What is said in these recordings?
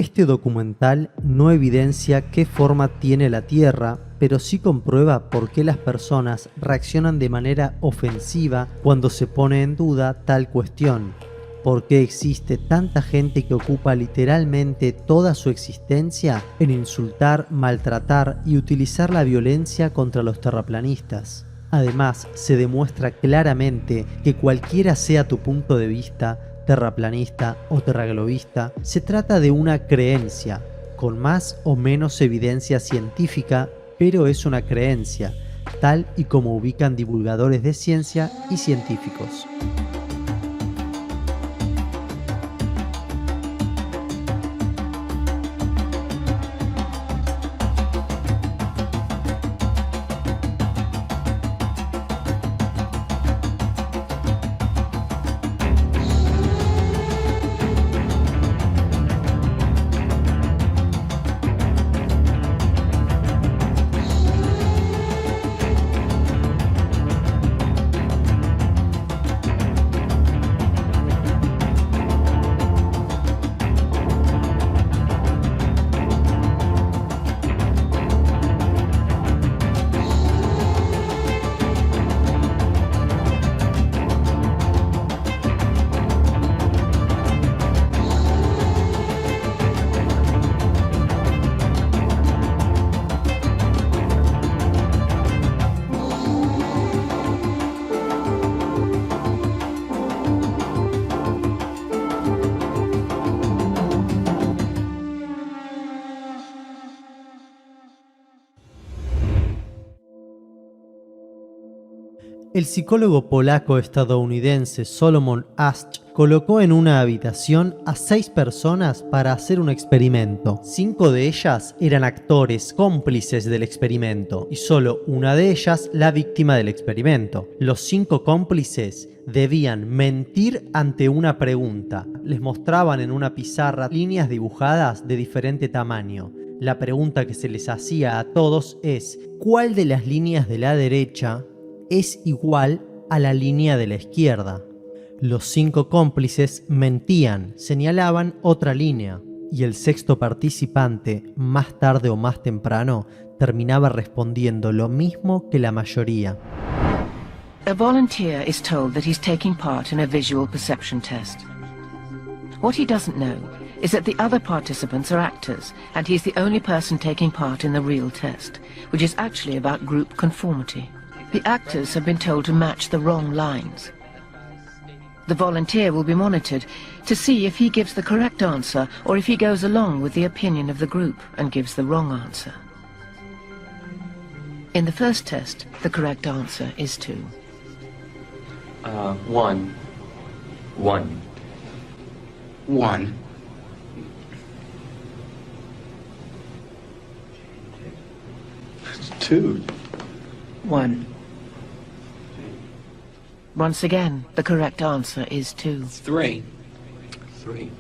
Este documental no evidencia qué forma tiene la Tierra, pero sí comprueba por qué las personas reaccionan de manera ofensiva cuando se pone en duda tal cuestión. ¿Por qué existe tanta gente que ocupa literalmente toda su existencia en insultar, maltratar y utilizar la violencia contra los terraplanistas? Además, se demuestra claramente que cualquiera sea tu punto de vista, terraplanista o terraglobista, se trata de una creencia, con más o menos evidencia científica, pero es una creencia, tal y como ubican divulgadores de ciencia y científicos. El psicólogo polaco-estadounidense Solomon Asch colocó en una habitación a 6 personas para hacer un experimento. 5 de ellas eran actores cómplices del experimento y solo una de ellas la víctima del experimento. Los 5 cómplices debían mentir ante una pregunta. Les mostraban en una pizarra líneas dibujadas de diferente tamaño. La pregunta que se les hacía a todos es: ¿cuál de las líneas de la derecha es igual a la línea de la izquierda? Los 5 cómplices mentían, señalaban otra línea, y el 6º participante, más tarde o más temprano, terminaba respondiendo lo mismo que la mayoría. A volunteer is told that he's taking part in a visual perception test. What he doesn't know is that the other participants are actors, and he's the only person taking part in the real test, which is actually about group conformity. The actors have been told to match the wrong lines. The volunteer will be monitored to see if he gives the correct answer or if he goes along with the opinion of the group and gives the wrong answer. In the first test, the correct answer is 2. 1. 1. 1. 2. 1. Once again, the correct answer is 2. 3. 3.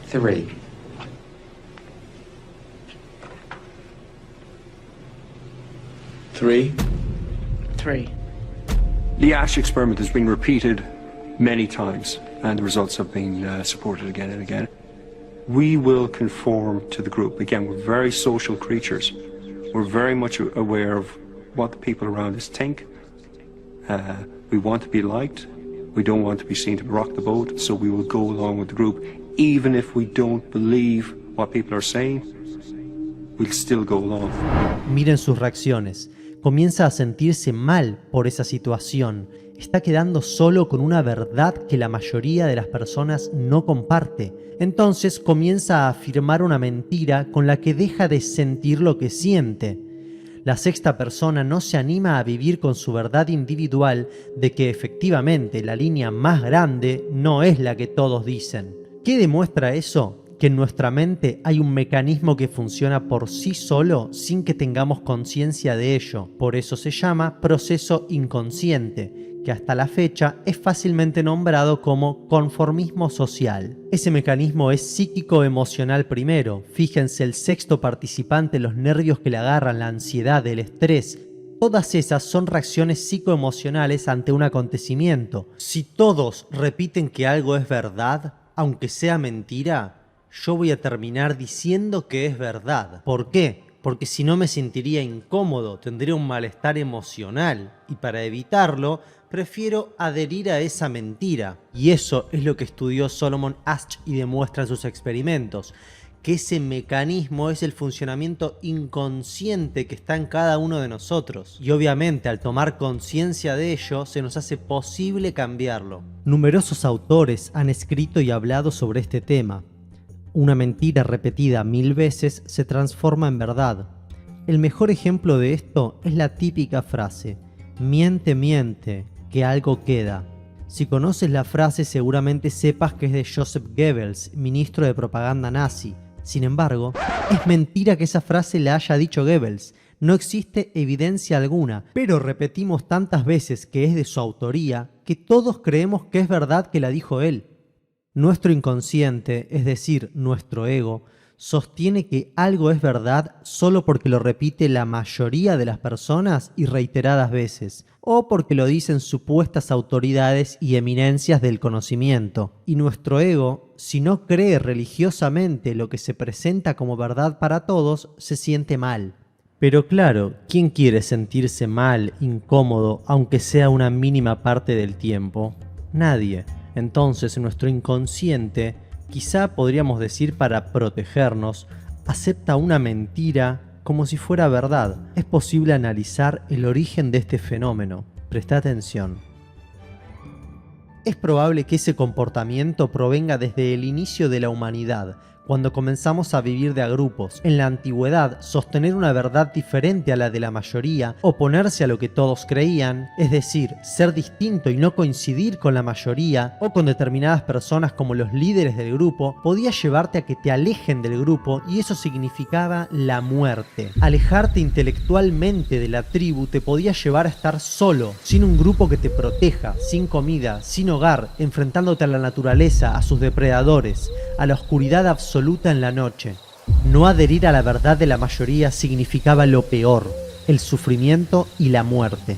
3. 3. 3. The Asch experiment has been repeated many times, and the results have been supported again and again. We will conform to the group. Again, we're very social creatures. We're very much aware of what the people around us think. We want to be liked. We don't want to be seen to rock the boat, so we will go along with the group. Even if we don't believe what people are saying, we'll still go along. Miren sus reacciones. Comienza a sentirse mal por esa situación. Está quedando solo con una verdad que la mayoría de las personas no comparte. Entonces comienza a afirmar una mentira con la que deja de sentir lo que siente. La 6ª persona no se anima a vivir con su verdad individual de que efectivamente la línea más grande no es la que todos dicen. ¿Qué demuestra eso? Que en nuestra mente hay un mecanismo que funciona por sí solo sin que tengamos conciencia de ello. Por eso se llama proceso inconsciente, que hasta la fecha es fácilmente nombrado como conformismo social. Ese mecanismo es psíquico-emocional primero. Fíjense el 6º participante, los nervios que le agarran, la ansiedad, el estrés. Todas esas son reacciones psicoemocionales ante un acontecimiento. Si todos repiten que algo es verdad, aunque sea mentira, yo voy a terminar diciendo que es verdad. ¿Por qué? Porque si no me sentiría incómodo, tendría un malestar emocional y para evitarlo prefiero adherir a esa mentira. Y eso es lo que estudió Solomon Asch y demuestra en sus experimentos, que ese mecanismo es el funcionamiento inconsciente que está en cada uno de nosotros. Y obviamente al tomar conciencia de ello se nos hace posible cambiarlo. Numerosos autores han escrito y hablado sobre este tema. Una mentira repetida 1000 veces se transforma en verdad. El mejor ejemplo de esto es la típica frase: miente, miente, que algo queda. Si conoces la frase seguramente sepas que es de Joseph Goebbels, ministro de propaganda nazi. Sin embargo, es mentira que esa frase la haya dicho Goebbels. No existe evidencia alguna, pero repetimos tantas veces que es de su autoría que todos creemos que es verdad que la dijo él. Nuestro inconsciente, es decir, nuestro ego, sostiene que algo es verdad solo porque lo repite la mayoría de las personas y reiteradas veces, o porque lo dicen supuestas autoridades y eminencias del conocimiento. Y nuestro ego, si no cree religiosamente lo que se presenta como verdad para todos, se siente mal. Pero claro, ¿quién quiere sentirse mal, incómodo, aunque sea una mínima parte del tiempo? Nadie. Entonces nuestro inconsciente, quizá podríamos decir para protegernos, acepta una mentira como si fuera verdad. Es posible analizar el origen de este fenómeno. Presta atención. Es probable que ese comportamiento provenga desde el inicio de la humanidad, cuando comenzamos a vivir de a grupos. En la antigüedad, sostener una verdad diferente a la de la mayoría, oponerse a lo que todos creían, es decir, ser distinto y no coincidir con la mayoría o con determinadas personas como los líderes del grupo, podía llevarte a que te alejen del grupo y eso significaba la muerte. Alejarte intelectualmente de la tribu te podía llevar a estar solo, sin un grupo que te proteja, sin comida, sin hogar, enfrentándote a la naturaleza, a sus depredadores, a la oscuridad absoluta en la noche. No adherir a la verdad de la mayoría significaba lo peor, el sufrimiento y la muerte.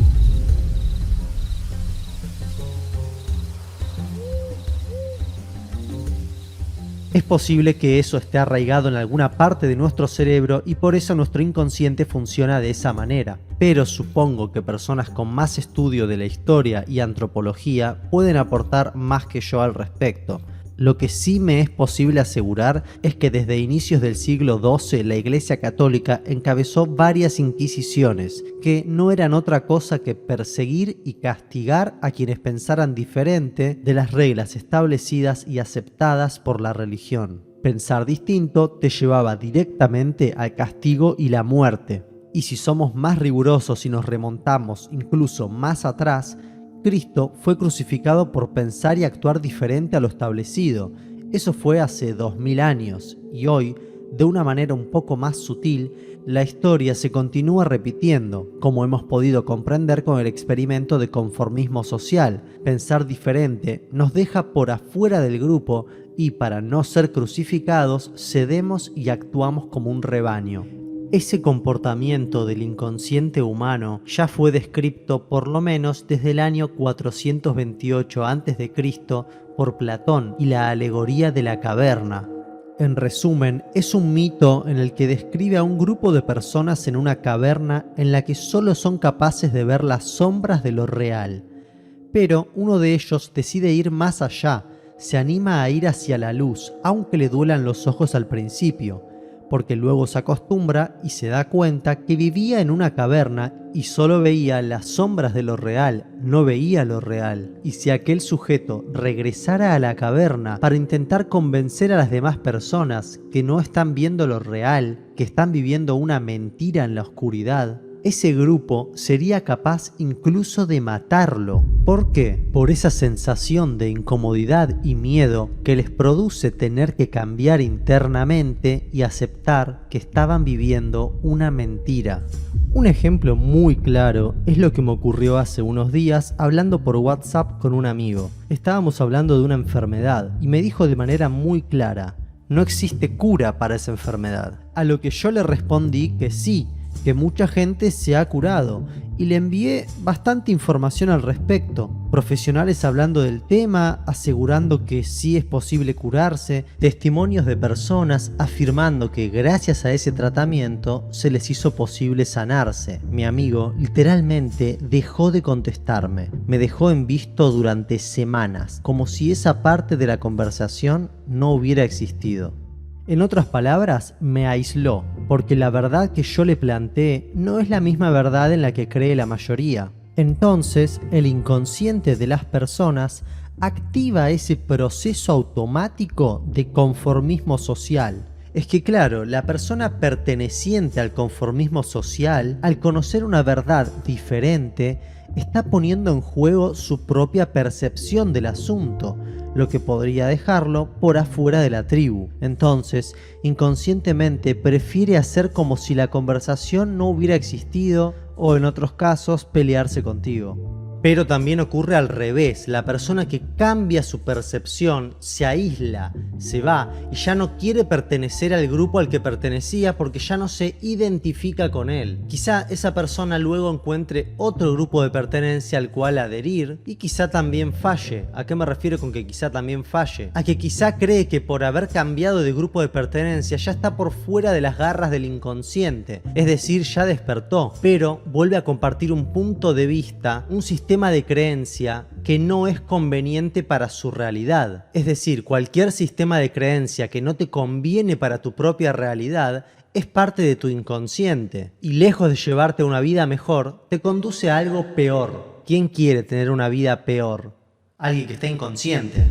Es posible que eso esté arraigado en alguna parte de nuestro cerebro y por eso nuestro inconsciente funciona de esa manera. Pero supongo que personas con más estudio de la historia y antropología pueden aportar más que yo al respecto. Lo que sí me es posible asegurar es que desde inicios del siglo XII la Iglesia Católica encabezó varias inquisiciones que no eran otra cosa que perseguir y castigar a quienes pensaran diferente de las reglas establecidas y aceptadas por la religión. Pensar distinto te llevaba directamente al castigo y la muerte. Y si somos más rigurosos y nos remontamos incluso más atrás, Cristo fue crucificado por pensar y actuar diferente a lo establecido. Eso fue hace 2000 años y hoy, de una manera un poco más sutil, la historia se continúa repitiendo, como hemos podido comprender con el experimento de conformismo social. Pensar diferente nos deja por afuera del grupo y para no ser crucificados cedemos y actuamos como un rebaño. Ese comportamiento del inconsciente humano ya fue descrito por lo menos desde el año 428 a.C. por Platón y la alegoría de la caverna. En resumen, es un mito en el que describe a un grupo de personas en una caverna en la que solo son capaces de ver las sombras de lo real. Pero uno de ellos decide ir más allá, se anima a ir hacia la luz, aunque le duelan los ojos al principio, porque luego se acostumbra y se da cuenta que vivía en una caverna y solo veía las sombras de lo real, no veía lo real. Y si aquel sujeto regresara a la caverna para intentar convencer a las demás personas que no están viendo lo real, que están viviendo una mentira en la oscuridad, ese grupo sería capaz incluso de matarlo. ¿Por qué? Por esa sensación de incomodidad y miedo que les produce tener que cambiar internamente y aceptar que estaban viviendo una mentira. Un ejemplo muy claro es lo que me ocurrió hace unos días hablando por WhatsApp con un amigo. Estábamos hablando de una enfermedad y me dijo de manera muy clara: no existe cura para esa enfermedad. A lo que yo le respondí que sí, que mucha gente se ha curado y le envié bastante información al respecto. Profesionales hablando del tema, asegurando que sí es posible curarse, testimonios de personas afirmando que gracias a ese tratamiento se les hizo posible sanarse. Mi amigo literalmente dejó de contestarme, me dejó en visto durante semanas, como si esa parte de la conversación no hubiera existido. En otras palabras, me aisló, porque la verdad que yo le planteé no es la misma verdad en la que cree la mayoría. Entonces, el inconsciente de las personas activa ese proceso automático de conformismo social. Es que claro, la persona perteneciente al conformismo social, al conocer una verdad diferente, está poniendo en juego su propia percepción del asunto, lo que podría dejarlo por afuera de la tribu. Entonces, inconscientemente prefiere hacer como si la conversación no hubiera existido o, en otros casos, pelearse contigo. Pero también ocurre al revés, la persona que cambia su percepción, se aísla, se va y ya no quiere pertenecer al grupo al que pertenecía porque ya no se identifica con él. Quizá esa persona luego encuentre otro grupo de pertenencia al cual adherir y quizá también falle. ¿A qué me refiero con que quizá también falle? A que quizá cree que por haber cambiado de grupo de pertenencia ya está por fuera de las garras del inconsciente, es decir, ya despertó, pero vuelve a compartir un punto de vista, un sistema de creencia que no es conveniente para su realidad. Es decir, cualquier sistema de creencia que no te conviene para tu propia realidad es parte de tu inconsciente y lejos de llevarte a una vida mejor, te conduce a algo peor. ¿Quién quiere tener una vida peor? Alguien que está inconsciente.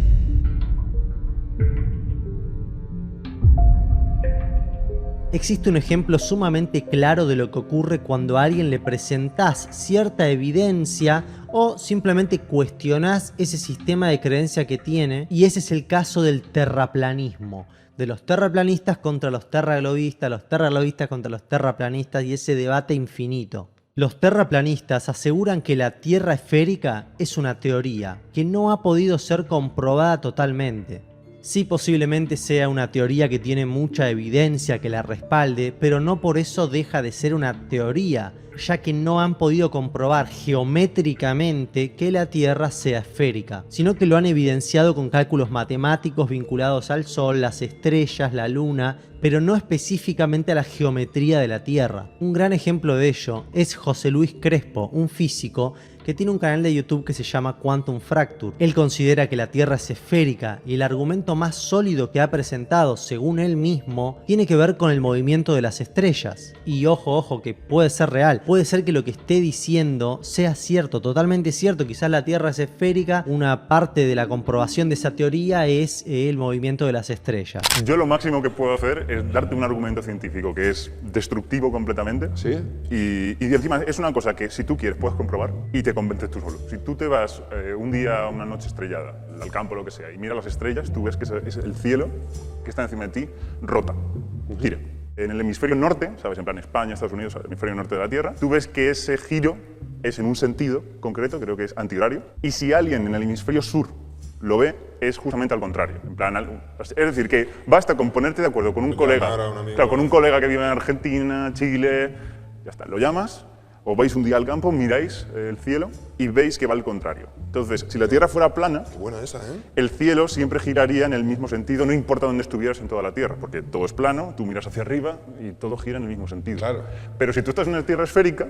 Existe un ejemplo sumamente claro de lo que ocurre cuando a alguien le presentás cierta evidencia o simplemente cuestionás ese sistema de creencia que tiene, y ese es el caso del terraplanismo, de los terraplanistas contra los terraglobistas contra los terraplanistas y ese debate infinito. Los terraplanistas aseguran que la Tierra esférica es una teoría que no ha podido ser comprobada totalmente. Sí, posiblemente sea una teoría que tiene mucha evidencia que la respalde, pero no por eso deja de ser una teoría, ya que no han podido comprobar geométricamente que la Tierra sea esférica, sino que lo han evidenciado con cálculos matemáticos vinculados al Sol, las estrellas, la Luna, pero no específicamente a la geometría de la Tierra. Un gran ejemplo de ello es José Luis Crespo, un físico que tiene un canal de YouTube que se llama Quantum Fracture. Él considera que la Tierra es esférica y el argumento más sólido que ha presentado, según él mismo, tiene que ver con el movimiento de las estrellas. Y ojo, que puede ser real. Puede ser que lo que esté diciendo sea cierto, totalmente cierto. Quizás la Tierra es esférica, una parte de la comprobación de esa teoría es el movimiento de las estrellas. Yo lo máximo que puedo hacer es darte un argumento científico que es destructivo completamente. ¿Sí? Y encima es una cosa que si tú quieres puedes comprobar y te convences tú solo. Si tú te vas un día, una noche estrellada, al campo o lo que sea, y miras las estrellas, tú ves que es el cielo que está encima de ti rota, gira. En el hemisferio norte, ¿sabes? En plan España, Estados Unidos, el hemisferio norte de la Tierra, tú ves que ese giro es en un sentido concreto, creo que es antihorario, y si alguien en el hemisferio sur lo ve, es justamente al contrario. En plan, es decir, que basta con ponerte de acuerdo con un colega, claro, con un colega que vive en Argentina, Chile, ya está, lo llamas, o vais un día al campo, miráis el cielo y veis que va al contrario. Entonces, si la Tierra fuera plana, Qué buena esa, ¿eh? el cielo siempre giraría en el mismo sentido, no importa dónde estuvieras en toda la Tierra, porque todo es plano, tú miras hacia arriba y todo gira en el mismo sentido. Claro. Pero si tú estás en una Tierra esférica,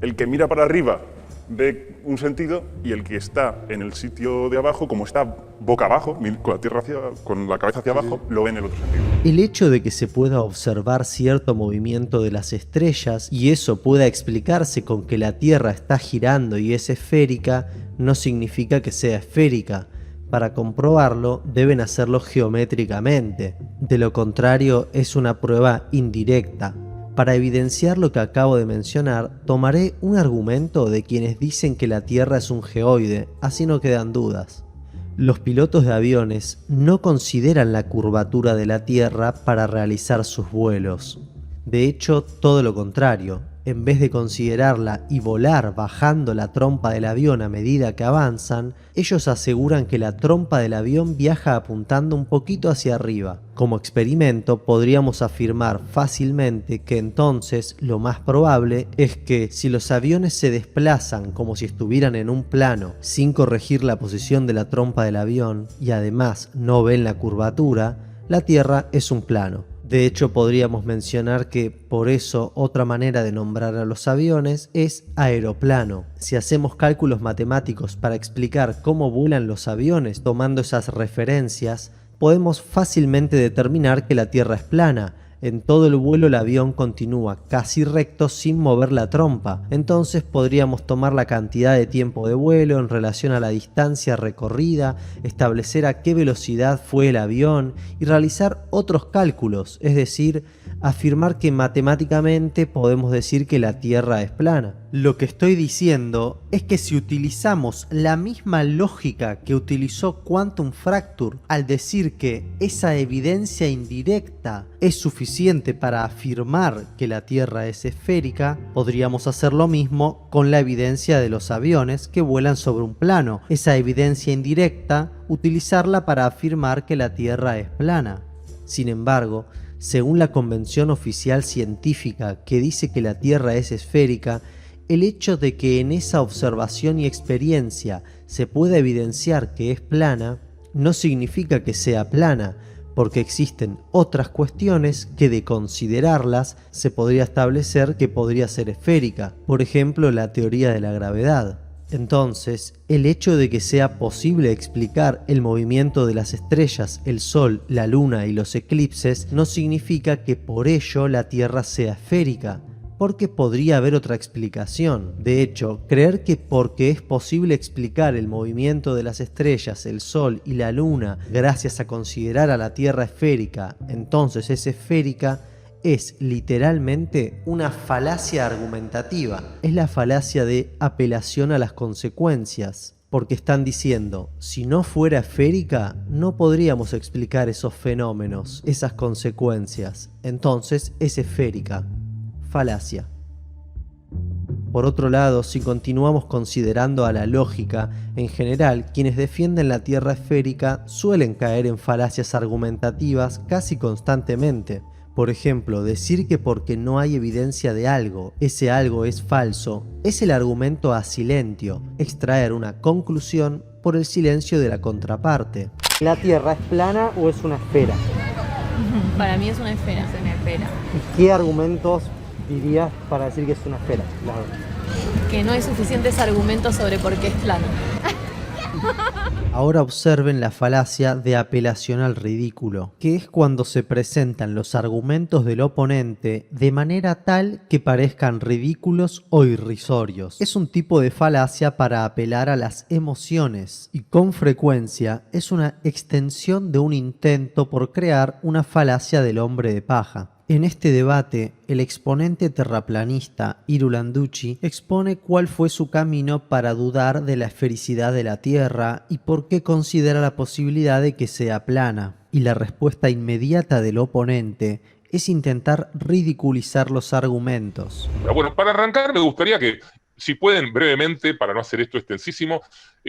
el que mira para arriba ve un sentido y el que está en el sitio de abajo, como está boca abajo, con la cabeza hacia abajo, lo ve en el otro sentido. El hecho de que se pueda observar cierto movimiento de las estrellas y eso pueda explicarse con que la Tierra está girando y es esférica, no significa que sea esférica. Para comprobarlo, deben hacerlo geométricamente. De lo contrario, es una prueba indirecta. Para evidenciar lo que acabo de mencionar, tomaré un argumento de quienes dicen que la Tierra es un geoide, así no quedan dudas. Los pilotos de aviones no consideran la curvatura de la Tierra para realizar sus vuelos. De hecho, todo lo contrario. en vez de considerarla y volar bajando la trompa del avión a medida que avanzan, ellos aseguran que la trompa del avión viaja apuntando un poquito hacia arriba. Como experimento, podríamos afirmar fácilmente que entonces lo más probable es que si los aviones se desplazan como si estuvieran en un plano sin corregir la posición de la trompa del avión y además no ven la curvatura, la Tierra es un plano. De hecho, podríamos mencionar que por eso otra manera de nombrar a los aviones es aeroplano. Si hacemos cálculos matemáticos para explicar cómo vuelan los aviones tomando esas referencias, podemos fácilmente determinar que la Tierra es plana. En todo el vuelo el avión continúa casi recto sin mover la trompa. Entonces podríamos tomar la cantidad de tiempo de vuelo en relación a la distancia recorrida, establecer a qué velocidad fue el avión y realizar otros cálculos, es decir, afirmar que matemáticamente podemos decir que la Tierra es plana. Lo que estoy diciendo es que si utilizamos la misma lógica que utilizó Quantum Fracture al decir que esa evidencia indirecta es suficiente para afirmar que la Tierra es esférica, podríamos hacer lo mismo con la evidencia de los aviones que vuelan sobre un plano. Esa evidencia indirecta, utilizarla para afirmar que la Tierra es plana. Sin embargo, según la convención oficial científica que dice que la Tierra es esférica, el hecho de que en esa observación y experiencia se pueda evidenciar que es plana, no significa que sea plana, porque existen otras cuestiones que de considerarlas se podría establecer que podría ser esférica, por ejemplo la teoría de la gravedad. Entonces, el hecho de que sea posible explicar el movimiento de las estrellas, el Sol, la Luna y los eclipses no significa que por ello la Tierra sea esférica, porque podría haber otra explicación. De hecho, creer que porque es posible explicar el movimiento de las estrellas, el Sol y la Luna gracias a considerar a la Tierra esférica, entonces es esférica, es literalmente una falacia argumentativa. Es la falacia de apelación a las consecuencias, porque están diciendo, si no fuera esférica, no podríamos explicar esos fenómenos, esas consecuencias. Entonces es esférica. Falacia. Por otro lado, si continuamos considerando a la lógica, en general, quienes defienden la Tierra esférica suelen caer en falacias argumentativas casi constantemente. Por ejemplo, decir que porque no hay evidencia de algo, ese algo es falso, es el argumento a silentio, extraer una conclusión por el silencio de la contraparte. ¿La Tierra es plana o es una esfera? Para mí es una esfera. Es una esfera. ¿Y qué argumentos dirías para decir que es una esfera? Claro. Que no hay suficientes argumentos sobre por qué es plano. Ahora observen la falacia de apelación al ridículo, que es cuando se presentan los argumentos del oponente de manera tal que parezcan ridículos o irrisorios. Es un tipo de falacia para apelar a las emociones y con frecuencia es una extensión de un intento por crear una falacia del hombre de paja. En este debate, el exponente terraplanista Iru Landucci expone cuál fue su camino para dudar de la esfericidad de la Tierra y por qué considera la posibilidad de que sea plana. Y la respuesta inmediata del oponente es intentar ridiculizar los argumentos. Bueno, para arrancar me gustaría que, si pueden brevemente, para no hacer esto extensísimo,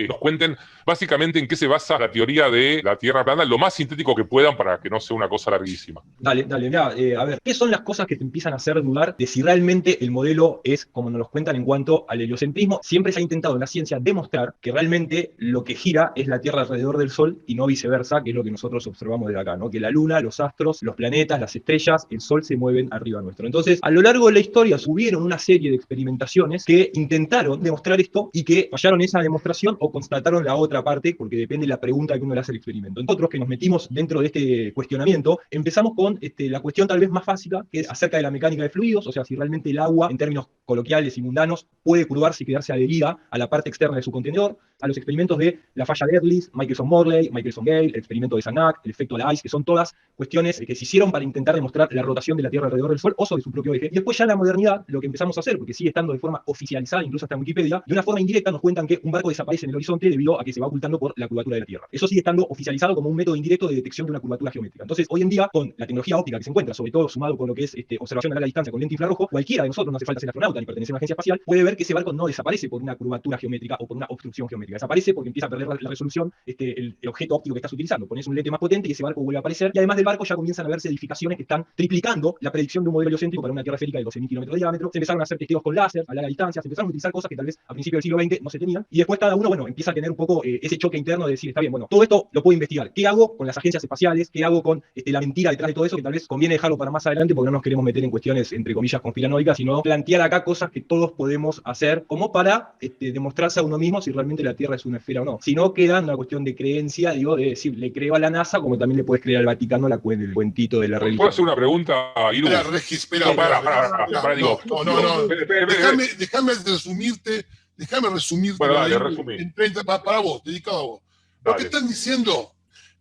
nos cuenten básicamente en qué se basa la teoría de la Tierra plana, lo más sintético que puedan para que no sea una cosa larguísima. Dale, mirá, a ver, ¿qué son las cosas que te empiezan a hacer dudar de si realmente el modelo es como nos lo cuentan en cuanto al heliocentrismo? Siempre se ha intentado en la ciencia demostrar que realmente lo que gira es la Tierra alrededor del Sol y no viceversa, que es lo que nosotros observamos desde acá, ¿no? Que la Luna, los astros, los planetas, las estrellas, el Sol se mueven arriba nuestro. Entonces, a lo largo de la historia hubieron una serie de experimentaciones que intentaron demostrar esto y que fallaron esa demostración o constataron la otra parte, porque depende de la pregunta que uno le hace al experimento. Nosotros que nos metimos dentro de este cuestionamiento, empezamos con la cuestión tal vez más básica, que es acerca de la mecánica de fluidos, o sea, si realmente el agua, en términos coloquiales y mundanos, puede curvarse y quedarse adherida a la parte externa de su contenedor. a los experimentos de la falla de Ehrlich, Michelson-Morley, Michelson-Gale, el experimento de Sagnac, el efecto Laiz, que son todas cuestiones que se hicieron para intentar demostrar la rotación de la Tierra alrededor del Sol o sobre su propio eje. Y después ya en la modernidad, lo que empezamos a hacer, porque sigue estando de forma oficializada, incluso hasta en Wikipedia, de una forma indirecta nos cuentan que un barco desaparece en el horizonte debido a que se va ocultando por la curvatura de la Tierra. Eso sigue estando oficializado como un método indirecto de detección de una curvatura geométrica. Entonces, hoy en día, con la tecnología óptica que se encuentra, sobre todo sumado con lo que es observación a larga distancia con lente infrarrojo, cualquiera de nosotros, no hace falta ser astronauta ni pertenecer a una agencia espacial, puede ver que ese barco no desaparece por una curvatura geométrica o por una obstrucción geométrica. Desaparece porque empieza a perder la resolución el objeto óptico que estás utilizando. Pones un lente más potente y ese barco vuelve a aparecer. Y además del barco ya comienzan a verse edificaciones que están triplicando la predicción de un modelo heliocéntrico para una Tierra esférica de 12.000 kilómetros de diámetro. Se empezaron a hacer testeos con láser a larga distancia, se empezaron a utilizar cosas que tal vez a principios del siglo XX no se tenían. Y después cada uno, bueno, empieza a tener un poco ese choque interno de decir, está bien, bueno, todo esto lo puedo investigar. ¿Qué hago con las agencias espaciales? ¿Qué hago con la mentira detrás de todo eso? Que tal vez conviene dejarlo para más adelante porque no nos queremos meter en cuestiones, entre comillas, conspiranoicas, sino plantear acá cosas que todos podemos hacer como para demostrarse a uno mismo si realmente la Tierra es una esfera o no. Si no, queda una cuestión de creencia, digo, de decir, le creo a la NASA como también le puedes creer al Vaticano el cuentito de la religión. ¿Puedo hacer una pregunta, Iru? Espera, Regis, espera. Déjame resumirte. Bueno, dale, resumí. En 30, para vos, dedicado a vos. Lo que están diciendo,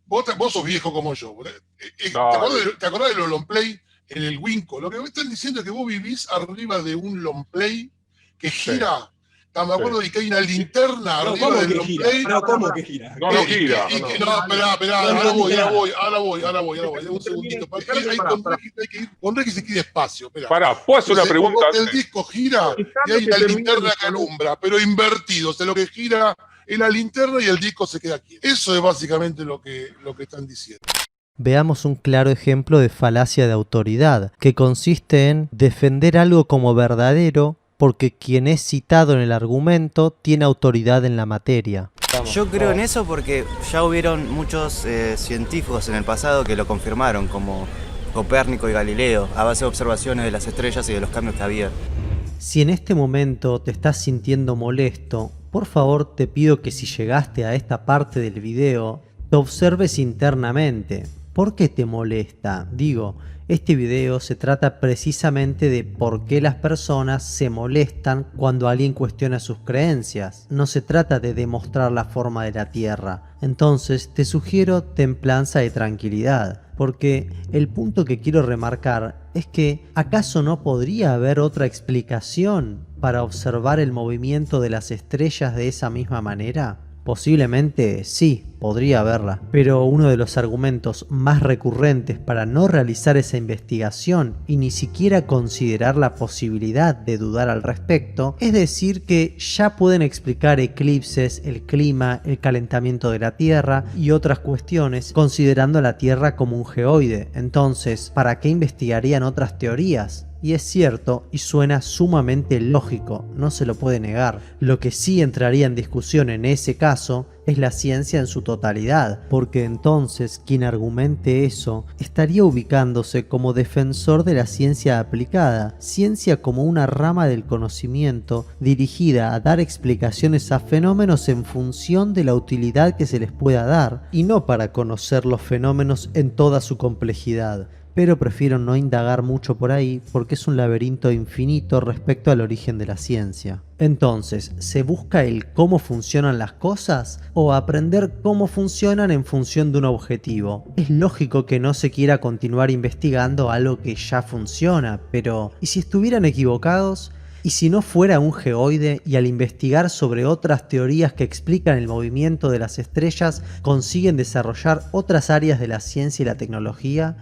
vos sos viejo como yo. ¿Te acordás de los long play en el Winco? Lo que me están diciendo es que vos vivís arriba de un long play que gira. Sí. Me acuerdo de que hay una linterna arriba del long play. No, ¿cómo que gira? No gira. Esperá, ahora voy. Un segundito. Con Regis hay que ir despacio. Pará, ¿puedo hacer una pregunta? El disco gira y hay una linterna que alumbra, pero invertido. O sea, lo que gira es la linterna y el disco se queda aquí. Eso es básicamente lo que están diciendo. Veamos un claro ejemplo de falacia de autoridad, que consiste en defender algo como verdadero porque quien es citado en el argumento tiene autoridad en la materia. Yo creo en eso porque ya hubieron muchos científicos en el pasado que lo confirmaron, como Copérnico y Galileo, a base de observaciones de las estrellas y de los cambios que había. Si en este momento te estás sintiendo molesto, por favor te pido que si llegaste a esta parte del video, te observes internamente. ¿Por qué te molesta? Digo, este video se trata precisamente de por qué las personas se molestan cuando alguien cuestiona sus creencias. No se trata de demostrar la forma de la Tierra. Entonces te sugiero templanza y tranquilidad, porque el punto que quiero remarcar es que ¿acaso no podría haber otra explicación para observar el movimiento de las estrellas de esa misma manera? Posiblemente sí, podría haberla, pero uno de los argumentos más recurrentes para no realizar esa investigación y ni siquiera considerar la posibilidad de dudar al respecto es decir que ya pueden explicar eclipses, el clima, el calentamiento de la Tierra y otras cuestiones considerando a la Tierra como un geoide. Entonces, ¿para qué investigarían otras teorías? Y es cierto y suena sumamente lógico, no se lo puede negar. Lo que sí entraría en discusión en ese caso es la ciencia en su totalidad, porque entonces quien argumente eso estaría ubicándose como defensor de la ciencia aplicada, ciencia como una rama del conocimiento dirigida a dar explicaciones a fenómenos en función de la utilidad que se les pueda dar, y no para conocer los fenómenos en toda su complejidad. Pero prefiero no indagar mucho por ahí porque es un laberinto infinito respecto al origen de la ciencia. Entonces, ¿se busca el cómo funcionan las cosas o aprender cómo funcionan en función de un objetivo? Es lógico que no se quiera continuar investigando algo que ya funciona, pero ¿y si estuvieran equivocados? ¿Y si no fuera un geoide y al investigar sobre otras teorías que explican el movimiento de las estrellas consiguen desarrollar otras áreas de la ciencia y la tecnología?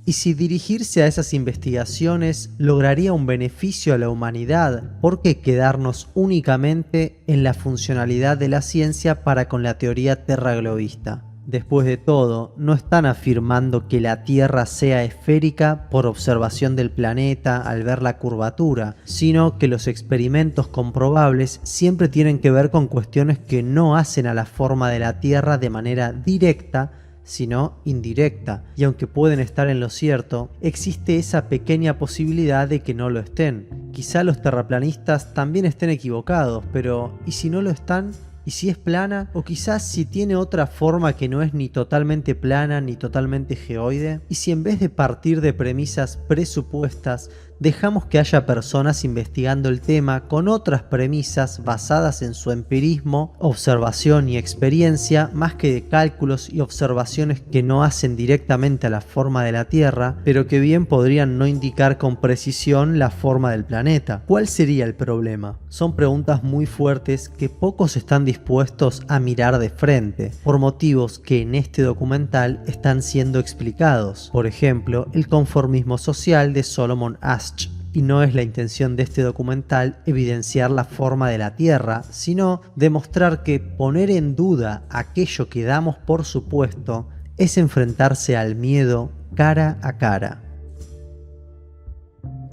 ¿Y si dirigirse a esas investigaciones lograría un beneficio a la humanidad? ¿Por qué quedarnos únicamente en la funcionalidad de la ciencia para con la teoría terraglobista? Después de todo, no están afirmando que la Tierra sea esférica por observación del planeta al ver la curvatura, sino que los experimentos comprobables siempre tienen que ver con cuestiones que no hacen a la forma de la Tierra de manera directa, sino indirecta, y aunque pueden estar en lo cierto, existe esa pequeña posibilidad de que no lo estén. Quizá los terraplanistas también estén equivocados, pero ¿y si no lo están? ¿Y si es plana? ¿O quizás si tiene otra forma que no es ni totalmente plana ni totalmente geoide? ¿Y si en vez de partir de premisas presupuestas dejamos que haya personas investigando el tema con otras premisas basadas en su empirismo, observación y experiencia, más que de cálculos y observaciones que no hacen directamente a la forma de la Tierra, pero que bien podrían no indicar con precisión la forma del planeta. ¿Cuál sería el problema? Son preguntas muy fuertes que pocos están dispuestos a mirar de frente, por motivos que en este documental están siendo explicados. Por ejemplo, el conformismo social de Solomon Asch. Y no es la intención de este documental evidenciar la forma de la Tierra, sino demostrar que poner en duda aquello que damos por supuesto es enfrentarse al miedo cara a cara.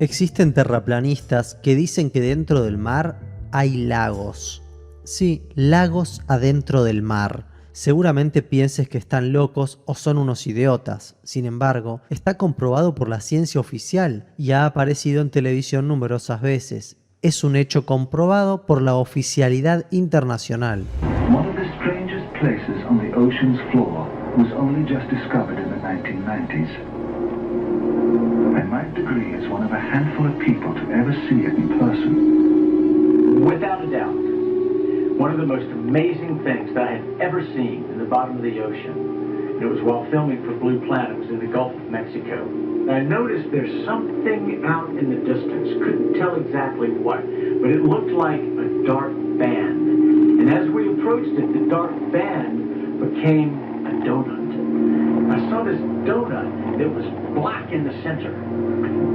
Existen terraplanistas que dicen que dentro del mar hay lagos. Sí, lagos adentro del mar. Seguramente pienses que están locos o son unos idiotas. Sin embargo, está comprobado por la ciencia oficial y ha aparecido en televisión numerosas veces. Es un hecho comprobado por la oficialidad internacional. One of the strangest places on the ocean's floor was only just discovered in the 1990s. And Mike Degree is one of a handful of people to ever see it in person. Without a doubt. One of the most amazing things that I had ever seen in the bottom of the ocean. It was while filming for Blue Planet. It was in the Gulf of Mexico. I noticed there's something out in the distance. Couldn't tell exactly what, but it looked like a dark band. And as we approached it, the dark band became a donut. I saw this donut that was black in the center.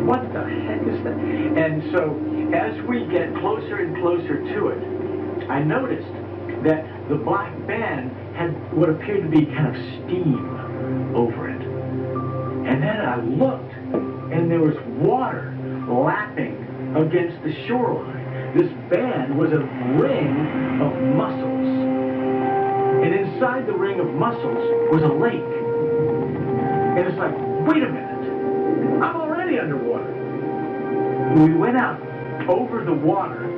What the heck is that? And so as we get closer and closer to it, I noticed that the black band had what appeared to be kind of steam over it. And then I looked, and there was water lapping against the shoreline. This band was a ring of mussels. And inside the ring of mussels was a lake. And it's like, wait a minute, I'm already underwater. We went out over the water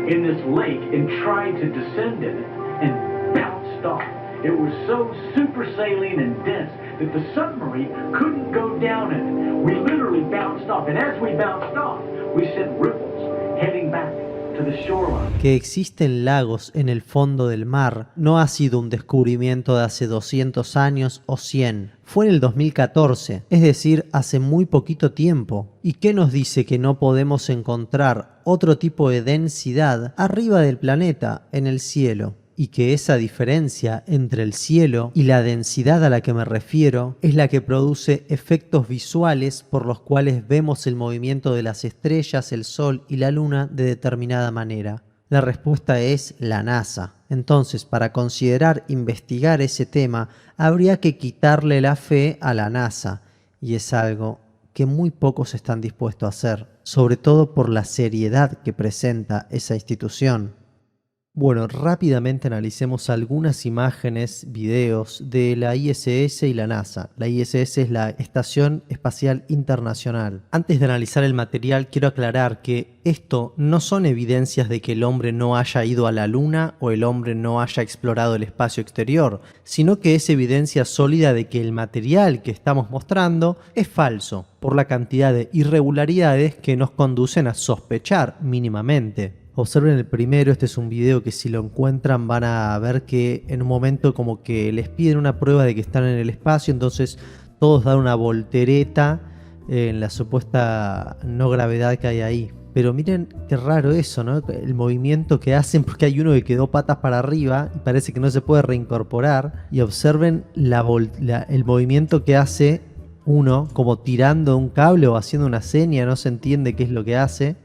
in this lake and tried to descend in it and bounced off. It was so super saline and dense that the submarine couldn't go down in it. We literally bounced off, and as we bounced off, we sent ripples heading back to the shoreline. Que existen lagos en el fondo del mar no ha sido un descubrimiento de hace 200 años o 100. Fue en el 2014, es decir, hace muy poquito tiempo. ¿Y qué nos dice que no podemos encontrar otro tipo de densidad arriba del planeta, en el cielo? Y que esa diferencia entre el cielo y la densidad a la que me refiero es la que produce efectos visuales por los cuales vemos el movimiento de las estrellas, el sol y la luna de determinada manera. La respuesta es la NASA. Entonces, para considerar investigar ese tema, habría que quitarle la fe a la NASA, y es algo que muy pocos están dispuestos a hacer, sobre todo por la seriedad que presenta esa institución. Bueno, rápidamente analicemos algunas imágenes, videos de la ISS y la NASA. La ISS es la Estación Espacial Internacional. Antes de analizar el material, quiero aclarar que esto no son evidencias de que el hombre no haya ido a la Luna o el hombre no haya explorado el espacio exterior, sino que es evidencia sólida de que el material que estamos mostrando es falso, por la cantidad de irregularidades que nos conducen a sospechar mínimamente. Observen el primero, este es un video que si lo encuentran van a ver que en un momento como que les piden una prueba de que están en el espacio, entonces todos dan una voltereta en la supuesta no gravedad que hay ahí. Pero miren qué raro eso, ¿no? El movimiento que hacen, porque hay uno que quedó patas para arriba y parece que no se puede reincorporar. Y observen el movimiento que hace uno como tirando un cable o haciendo una seña, no se entiende qué es lo que hace.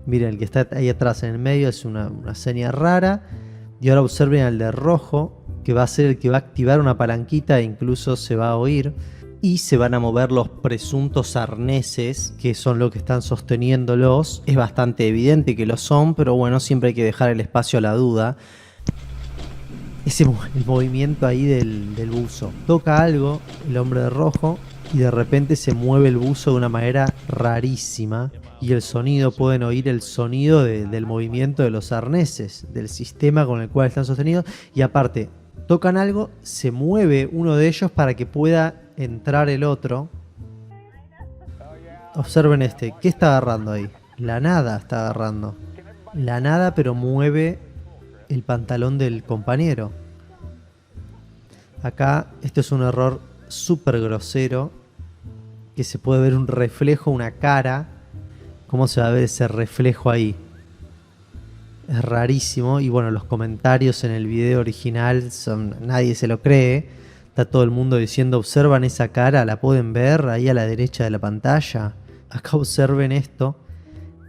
Miren, el que está ahí atrás en el medio es una seña rara. Y ahora observen al de rojo, que va a ser el que va a activar una palanquita e incluso se va a oír. Y se van a mover los presuntos arneses, que son lo que están sosteniéndolos. Es bastante evidente que lo son, pero bueno, siempre hay que dejar el espacio a la duda. El movimiento ahí del buzo. Toca algo el hombre de rojo y de repente se mueve el buzo de una manera rarísima. Y el sonido, pueden oír el sonido del movimiento de los arneses, del sistema con el cual están sostenidos. Y aparte, tocan algo, se mueve uno de ellos para que pueda entrar el otro. Observen este. ¿Qué está agarrando ahí? La nada está agarrando. La nada, pero mueve el pantalón del compañero. Acá, esto es un error súper grosero. Que se puede ver un reflejo, una cara. ¿Cómo se va a ver ese reflejo ahí? Es rarísimo. Y bueno, los comentarios en el video original son... Nadie se lo cree. Está todo el mundo diciendo, observan esa cara, la pueden ver ahí a la derecha de la pantalla. Acá observen esto.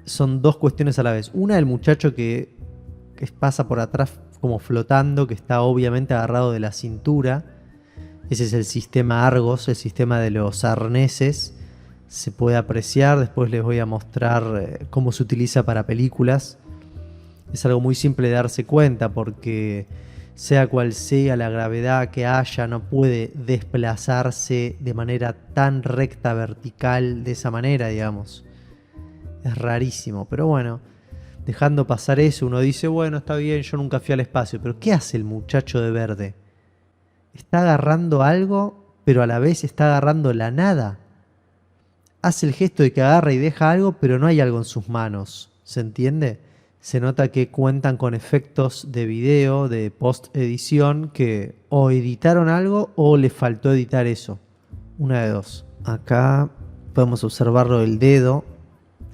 Son dos cuestiones a la vez. Una, el muchacho que pasa por atrás como flotando, que está obviamente agarrado de la cintura. Ese es el sistema Argos, el sistema de los arneses. Se puede apreciar, después les voy a mostrar cómo se utiliza para películas. Es algo muy simple de darse cuenta porque sea cual sea la gravedad que haya, no puede desplazarse de manera tan recta, vertical, de esa manera, digamos. Es rarísimo, pero bueno, dejando pasar eso, uno dice, bueno, está bien, yo nunca fui al espacio, pero ¿qué hace el muchacho de verde? Está agarrando algo, pero a la vez está agarrando la nada. Hace el gesto de que agarra y deja algo, pero no hay algo en sus manos, ¿se entiende? Se nota que cuentan con efectos de video, de post-edición, que o editaron algo o le faltó editar eso. Una de dos. Acá podemos observarlo del dedo.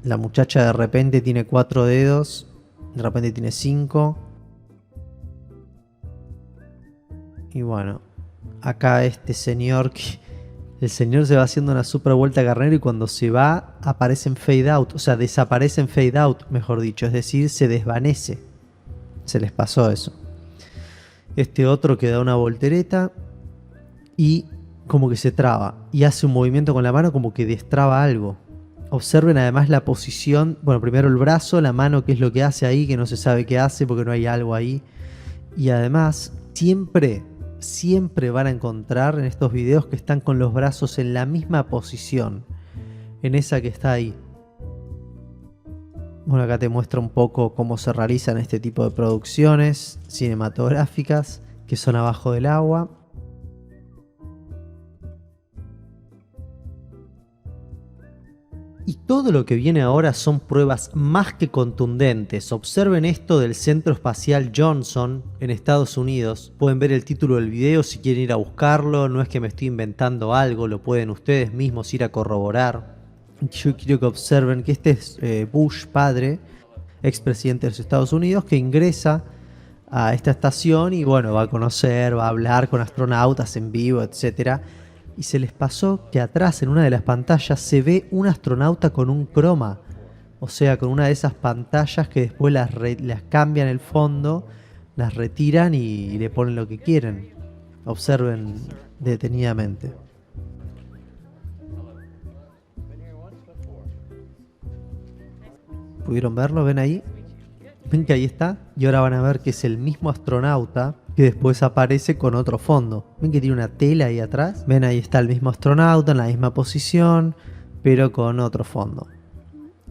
La muchacha de repente tiene 4 dedos, de repente tiene 5. Y bueno, acá este señor, el señor se va haciendo una super vuelta carnero y cuando se va aparece en fade out, o sea, desaparece en fade out, mejor dicho, es decir, se desvanece. Se les pasó eso. Este otro que da una voltereta y como que se traba y hace un movimiento con la mano como que destraba algo. Observen además la posición, bueno, primero el brazo, la mano, qué es lo que hace ahí, que no se sabe qué hace porque no hay algo ahí. Y además, siempre van a encontrar en estos videos que están con los brazos en la misma posición, en esa que está ahí. Bueno, acá te muestra un poco cómo se realizan este tipo de producciones cinematográficas que son abajo del agua. Y todo lo que viene ahora son pruebas más que contundentes. Observen esto del Centro Espacial Johnson en Estados Unidos. Pueden ver el título del video si quieren ir a buscarlo. No es que me estoy inventando algo, lo pueden ustedes mismos ir a corroborar. Yo quiero que observen que este es Bush padre, expresidente de los Estados Unidos, que ingresa a esta estación y bueno, va a conocer, va a hablar con astronautas en vivo, etcétera. Y se les pasó que atrás en una de las pantallas se ve un astronauta con un croma. O sea, con una de esas pantallas que después las cambian el fondo, las retiran y le ponen lo que quieren. Observen detenidamente. ¿Pudieron verlo? ¿Ven ahí? ¿Ven que ahí está? Y ahora van a ver que es el mismo astronauta que después aparece con otro fondo. ¿Ven que tiene una tela ahí atrás? ¿Ven? Ahí está el mismo astronauta en la misma posición, pero con otro fondo.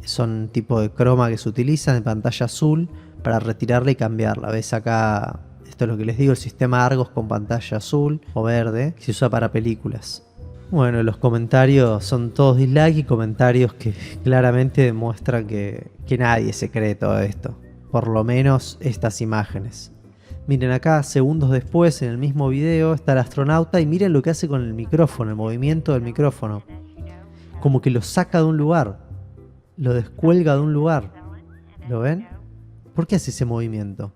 Son tipo de croma que se utilizan en pantalla azul para retirarla y cambiarla. ¿Ves acá? Esto es lo que les digo, el sistema Argos con pantalla azul o verde, que se usa para películas. Bueno, los comentarios son todos dislike y comentarios que claramente demuestran que nadie se cree todo esto. Por lo menos estas imágenes. Miren acá, segundos después, en el mismo video, está el astronauta y miren lo que hace con el micrófono, el movimiento del micrófono. Como que lo saca de un lugar, lo descuelga de un lugar. ¿Lo ven? ¿Por qué hace ese movimiento?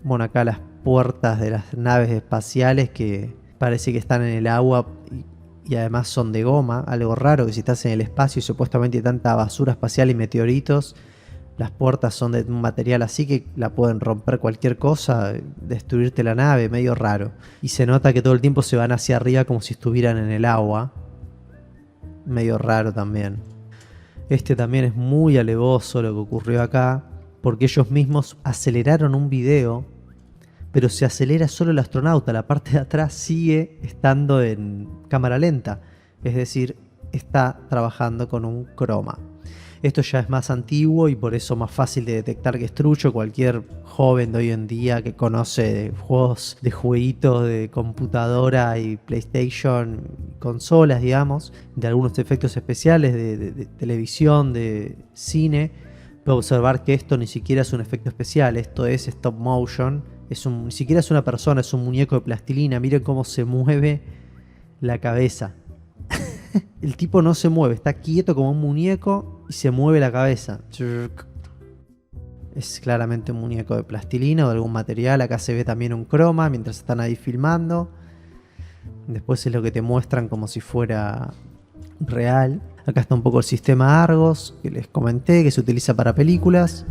Bueno, acá las puertas de las naves espaciales que parece que están en el agua y además son de goma, algo raro que si estás en el espacio y supuestamente hay tanta basura espacial y meteoritos, las puertas son de un material así que la pueden romper cualquier cosa, destruirte la nave, medio raro. Y se nota que todo el tiempo se van hacia arriba como si estuvieran en el agua. Medio raro también. Este también es muy alevoso lo que ocurrió acá, porque ellos mismos aceleraron un video, pero se acelera solo el astronauta, la parte de atrás sigue estando en cámara lenta. Es decir, está trabajando con un croma. Esto ya es más antiguo y por eso más fácil de detectar que es trucho. Cualquier joven de hoy en día que conoce juegos de jueguitos de computadora y PlayStation, consolas, digamos, de algunos efectos especiales de televisión, de cine, puede observar que esto ni siquiera es un efecto especial, esto es stop motion, ni siquiera es una persona, es un muñeco de plastilina. Miren cómo se mueve la cabeza. El tipo no se mueve, está quieto como un muñeco y se mueve la cabeza. Es claramente un muñeco de plastilina o de algún material. Acá se ve también un croma mientras están ahí filmando. Después es lo que te muestran como si fuera real. Acá está un poco el sistema Argos que les comenté, que se utiliza para películas.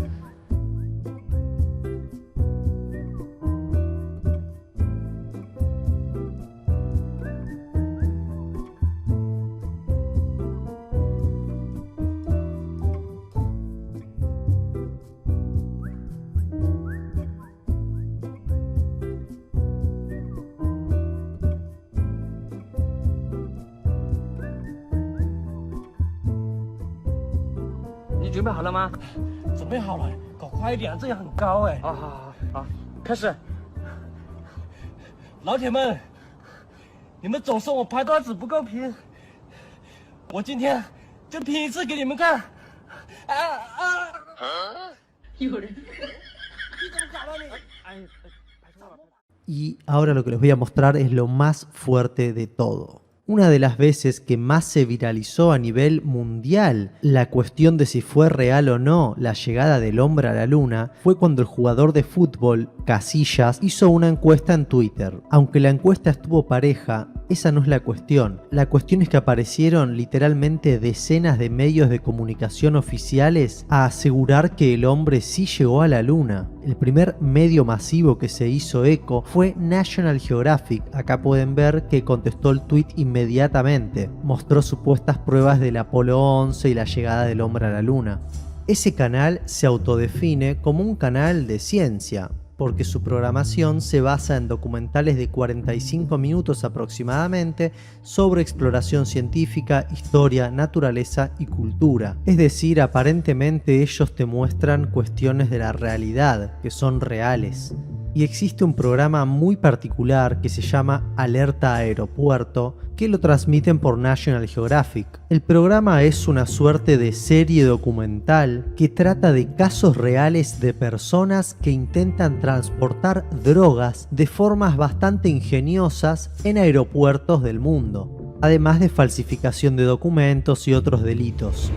Y ahora lo que les voy a mostrar es lo más fuerte de todo. Una de las veces que más se viralizó a nivel mundial la cuestión de si fue real o no la llegada del hombre a la luna fue cuando el jugador de fútbol, Casillas, hizo una encuesta en Twitter. Aunque la encuesta estuvo pareja, esa no es la cuestión. La cuestión es que aparecieron literalmente decenas de medios de comunicación oficiales a asegurar que el hombre sí llegó a la luna. El primer medio masivo que se hizo eco fue National Geographic. Acá pueden ver que contestó el tweet inmediatamente. Mostró supuestas pruebas del Apolo 11 y la llegada del hombre a la luna. Ese canal se autodefine como un canal de ciencia, porque su programación se basa en documentales de 45 minutos aproximadamente sobre exploración científica, historia, naturaleza y cultura. Es decir, aparentemente ellos te muestran cuestiones de la realidad, que son reales. Y existe un programa muy particular que se llama Alerta Aeropuerto, que lo transmiten por National Geographic. El programa es una suerte de serie documental que trata de casos reales de personas que intentan transportar drogas de formas bastante ingeniosas en aeropuertos del mundo, además de falsificación de documentos y otros delitos.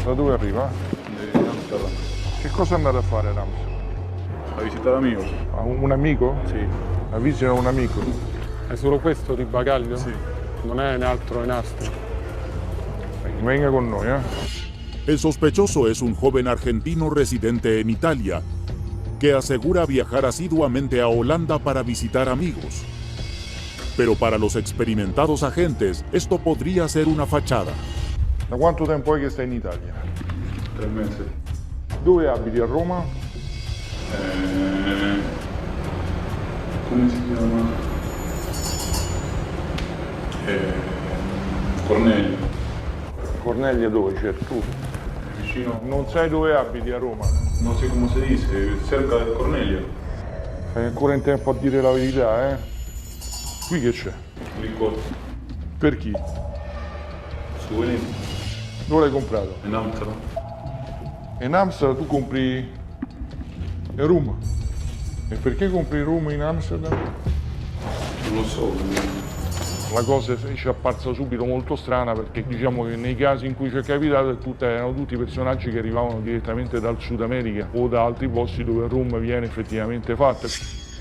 Da dove arriva? Amsterdam. Che cosa andate a fare ad Amsterdam? A visitare amico. A un amico? Sì. A visita un amico? È solo questo di bagaglio? Sì. Non è un altro in Austria. Venga con noi, El sospechoso es un joven argentino residente en Italia, que asegura viajar asiduamente a Holanda para visitar amigos. Pero para los experimentados agentes, esto podría ser una fachada. Da quanto tempo è che stai in Italia? 3 mesi. Dove abiti, a Roma? Come si chiama? Cornelio. Cornelio dove? Cioè tu? Vicino. Non sai dove abiti a Roma? Non so come si dice, cerca del Cornelio. Sei ancora in tempo a dire la verità, eh? Qui che c'è? Licor. Per chi? Souvenir. Dove l'hai comprato? In Amsterdam. In Amsterdam tu compri rum. E perché compri rum in Amsterdam? Non lo so. La cosa ci è apparsa subito molto strana perché diciamo che nei casi in cui ci è capitato erano tutti personaggi che arrivavano direttamente dal Sud America o da altri posti dove il rum viene effettivamente fatto.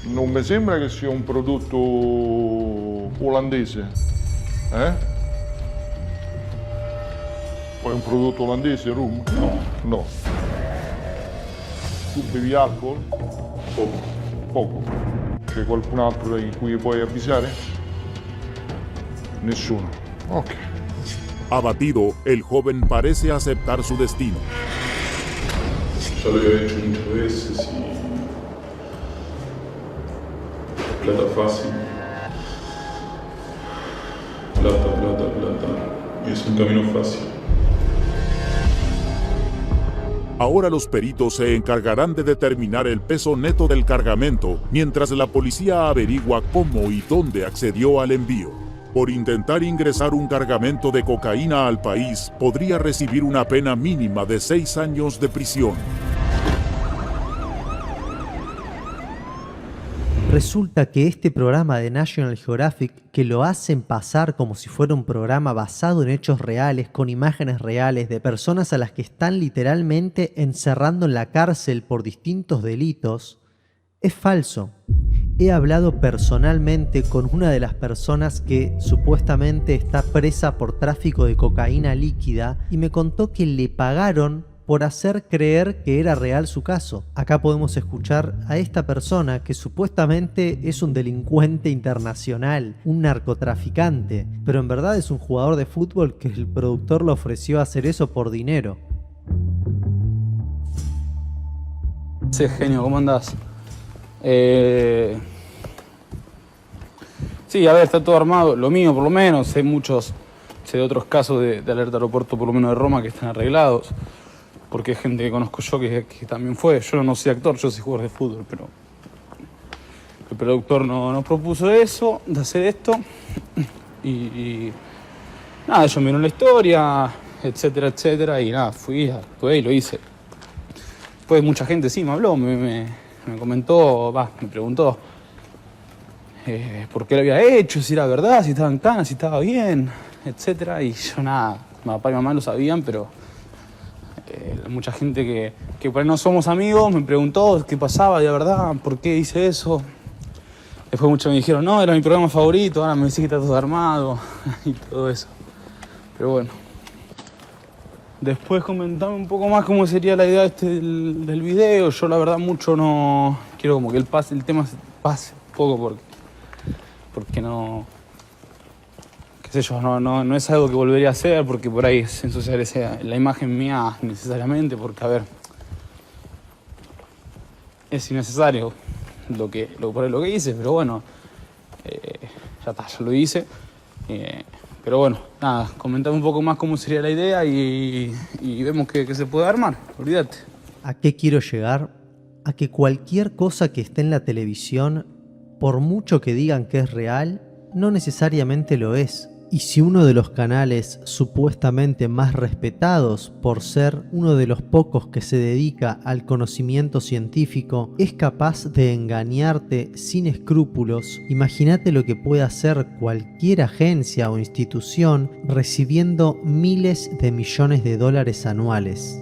Non mi sembra che sia un prodotto olandese, eh? O è un prodotto olandese il rum? No. No. Tu bevi alcol? Poco. Poco. C'è qualcun altro di cui puoi avvisare? Nessuno. Ok. Abatido, el joven parece aceptar su destino. Ya lo había hecho muchas veces y... Plata fácil. Plata. Y es un camino fácil. Ahora los peritos se encargarán de determinar el peso neto del cargamento, mientras la policía averigua cómo y dónde accedió al envío. Por intentar ingresar un cargamento de cocaína al país, podría recibir una pena mínima de 6 años de prisión. Resulta que este programa de National Geographic, que lo hacen pasar como si fuera un programa basado en hechos reales, con imágenes reales de personas a las que están literalmente encerrando en la cárcel por distintos delitos, es falso. He hablado personalmente con una de las personas que supuestamente está presa por tráfico de cocaína líquida y me contó que le pagaron por hacer creer que era real su caso. Acá podemos escuchar a esta persona que supuestamente es un delincuente internacional, un narcotraficante, pero en verdad es un jugador de fútbol que el productor le ofreció hacer eso por dinero. Sí, genio, ¿cómo andás? Sí, a ver, está todo armado, lo mío por lo menos, sé de otros casos de alerta aeropuerto, por lo menos de Roma, que están arreglados. Porque hay gente que conozco yo que también fue. Yo no soy actor, yo soy jugador de fútbol, pero el productor nos propuso eso, de hacer esto. Y nada, ellos vieron la historia, etcétera, etcétera, y nada, actué y lo hice. Después mucha gente sí me habló, me comentó, me preguntó por qué lo había hecho, si era verdad, si estaba en cana, si estaba bien, etcétera. Y yo nada, mi papá y mamá lo sabían, pero mucha gente que por ahí no somos amigos me preguntó qué pasaba de verdad, por qué hice eso. Después muchos me dijeron, no, era mi programa favorito, ahora me decís que está todo armado y todo eso. Pero bueno. Después comentame un poco más cómo sería la idea del video. Yo la verdad mucho no quiero como que el tema pase un poco porque no... No es algo que volvería a hacer porque por ahí es ensuciar la imagen mía necesariamente, porque a ver, es innecesario lo que hice, pero bueno, ya está, ya lo hice, pero bueno, nada, comentame un poco más cómo sería la idea y vemos que se puede armar, olvídate. ¿A qué quiero llegar? A que cualquier cosa que esté en la televisión, por mucho que digan que es real, no necesariamente lo es. Y si uno de los canales supuestamente más respetados por ser uno de los pocos que se dedica al conocimiento científico es capaz de engañarte sin escrúpulos, imagínate lo que puede hacer cualquier agencia o institución recibiendo miles de millones de dólares anuales.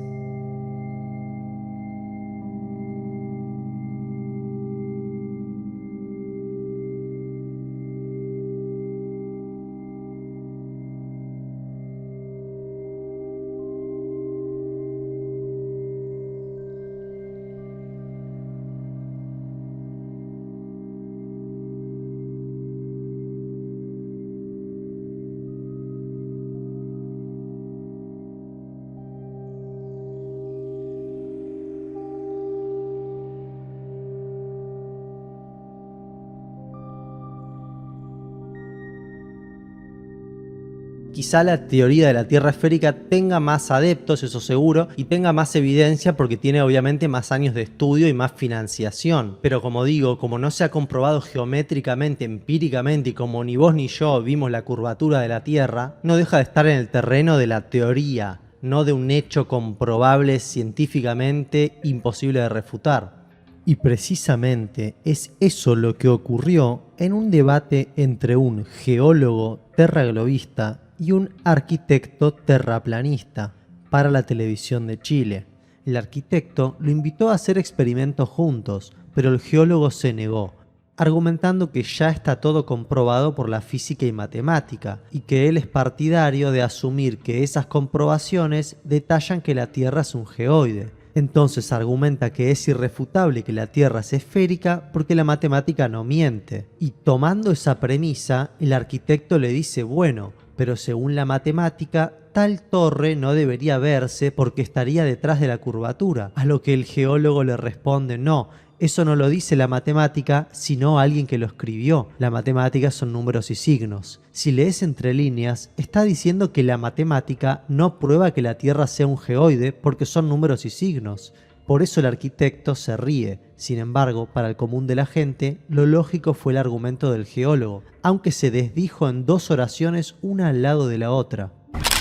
Quizá la teoría de la Tierra esférica tenga más adeptos, eso seguro, y tenga más evidencia porque tiene obviamente más años de estudio y más financiación. Pero como digo, como no se ha comprobado geométricamente, empíricamente, y como ni vos ni yo vimos la curvatura de la Tierra, no deja de estar en el terreno de la teoría, no de un hecho comprobable científicamente imposible de refutar. Y precisamente es eso lo que ocurrió en un debate entre un geólogo terraglobista y un arquitecto terraplanista para la televisión de Chile. El arquitecto lo invitó a hacer experimentos juntos, pero el geólogo se negó, argumentando que ya está todo comprobado por la física y matemática, y que él es partidario de asumir que esas comprobaciones detallan que la Tierra es un geoide. Entonces argumenta que es irrefutable que la Tierra es esférica porque la matemática no miente. Y tomando esa premisa, el arquitecto le dice, bueno, pero según la matemática, tal torre no debería verse porque estaría detrás de la curvatura. A lo que el geólogo le responde, no, Eso no lo dice la matemática, sino alguien que lo escribió. La matemática son números y signos. Si lees entre líneas, está diciendo que la matemática no prueba que la Tierra sea un geoide porque son números y signos. Por eso el arquitecto se ríe. Sin embargo, para el común de la gente, lo lógico fue el argumento del geólogo, aunque se desdijo en 2 oraciones una al lado de la otra.